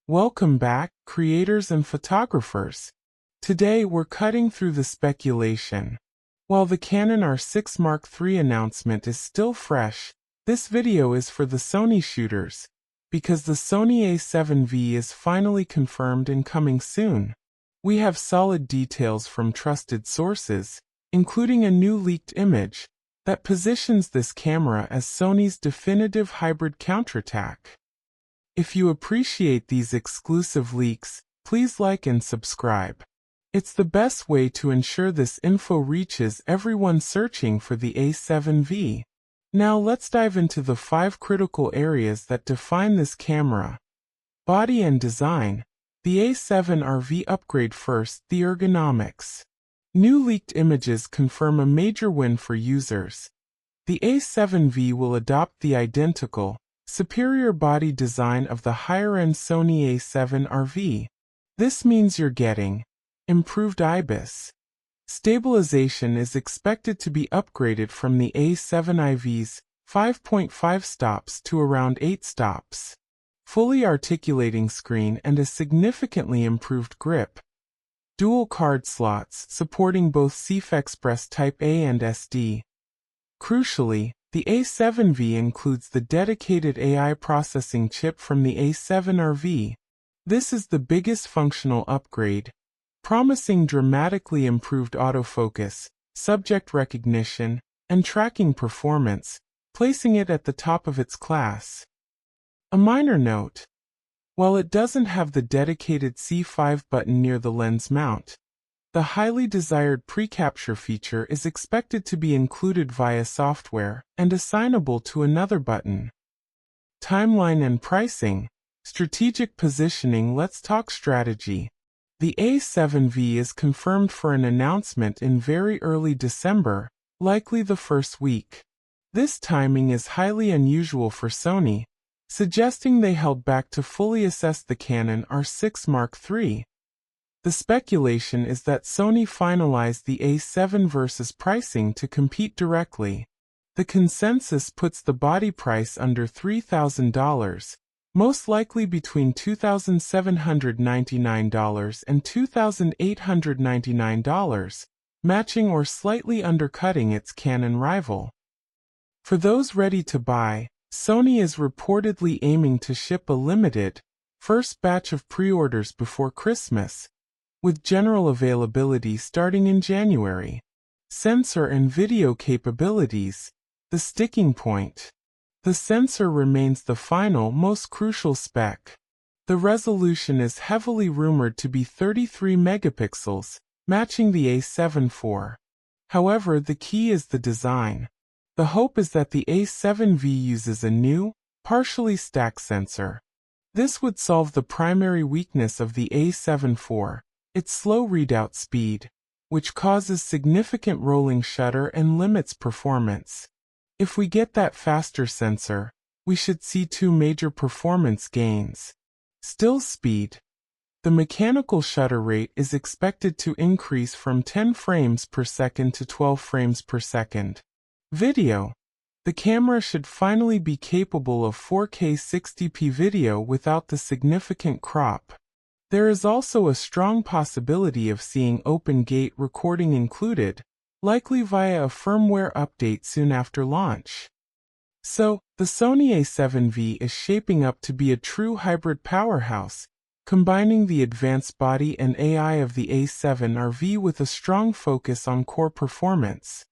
Welcome back, creators and photographers. Today we're cutting through the speculation. While the Canon R6 Mark III announcement is still fresh, this video is for the Sony shooters, because the Sony A7V is finally confirmed and coming soon. We have solid details from trusted sources, including a new leaked image, that positions this camera as Sony's definitive hybrid counterattack. If you appreciate these exclusive leaks, please like and subscribe. It's the best way to ensure this info reaches everyone searching for the A7V. Now let's dive into the 5 critical areas that define this camera. Body and design. The A7R V upgrade first, the ergonomics. New leaked images confirm a major win for users. The A7V will adopt the identical, superior body design of the higher-end Sony A7R V. This means you're getting improved IBIS. Stabilization is expected to be upgraded from the A7V's 5.5 stops to around 8 stops. Fully articulating screen and a significantly improved grip. Dual card slots supporting both CF Express Type A and SD. Crucially, the A7V includes the dedicated AI processing chip from the A7R V. This is the biggest functional upgrade, promising dramatically improved autofocus, subject recognition, and tracking performance, placing it at the top of its class. A minor note: while it doesn't have the dedicated C5 button near the lens mount, the highly desired pre-capture feature is expected to be included via software and assignable to another button. Timeline and pricing. Strategic positioning. Let's talk strategy. The A7V is confirmed for an announcement in very early December, likely the first week. This timing is highly unusual for Sony, suggesting they held back to fully assess the Canon R6 Mark III. The speculation is that Sony finalized the A7 versus pricing to compete directly. The consensus puts the body price under $3,000, most likely between $2,799 and $2,899, matching or slightly undercutting its Canon rival. For those ready to buy, Sony is reportedly aiming to ship a limited, first batch of pre-orders before Christmas, with general availability starting in January. Sensor and video capabilities. The sticking point. The sensor remains the final, most crucial spec. The resolution is heavily rumored to be 33 megapixels, matching the A7 IV. However, the key is the design. The hope is that the A7V uses a new, partially stacked sensor. This would solve the primary weakness of the A7 IV, its slow readout speed, which causes significant rolling shutter and limits performance. If we get that faster sensor, we should see 2 major performance gains. Still speed. The mechanical shutter rate is expected to increase from 10 frames per second to 12 frames per second. Video. The camera should finally be capable of 4K 60p video without the significant crop. There is also a strong possibility of seeing open gate recording included, likely via a firmware update soon after launch. So, the Sony A7V is shaping up to be a true hybrid powerhouse, combining the advanced body and AI of the A7R V with a strong focus on core performance.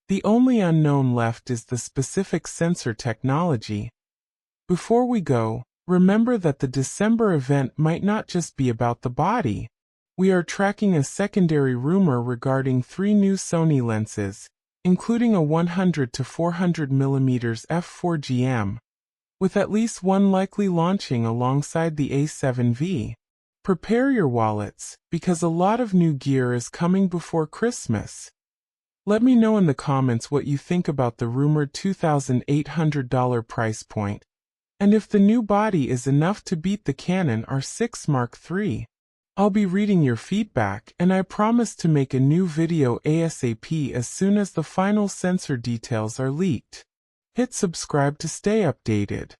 The only unknown left is the specific sensor technology. Before we go, remember that the December event might not just be about the body. We are tracking a secondary rumor regarding 3 new Sony lenses, including a 100 to 400mm f4GM, with at least one likely launching alongside the A7V. Prepare your wallets, because a lot of new gear is coming before Christmas. Let me know in the comments what you think about the rumored $2,800 price point, and if the new body is enough to beat the Canon R6 Mark III. I'll be reading your feedback, and I promise to make a new video ASAP as soon as the final sensor details are leaked. Hit subscribe to stay updated.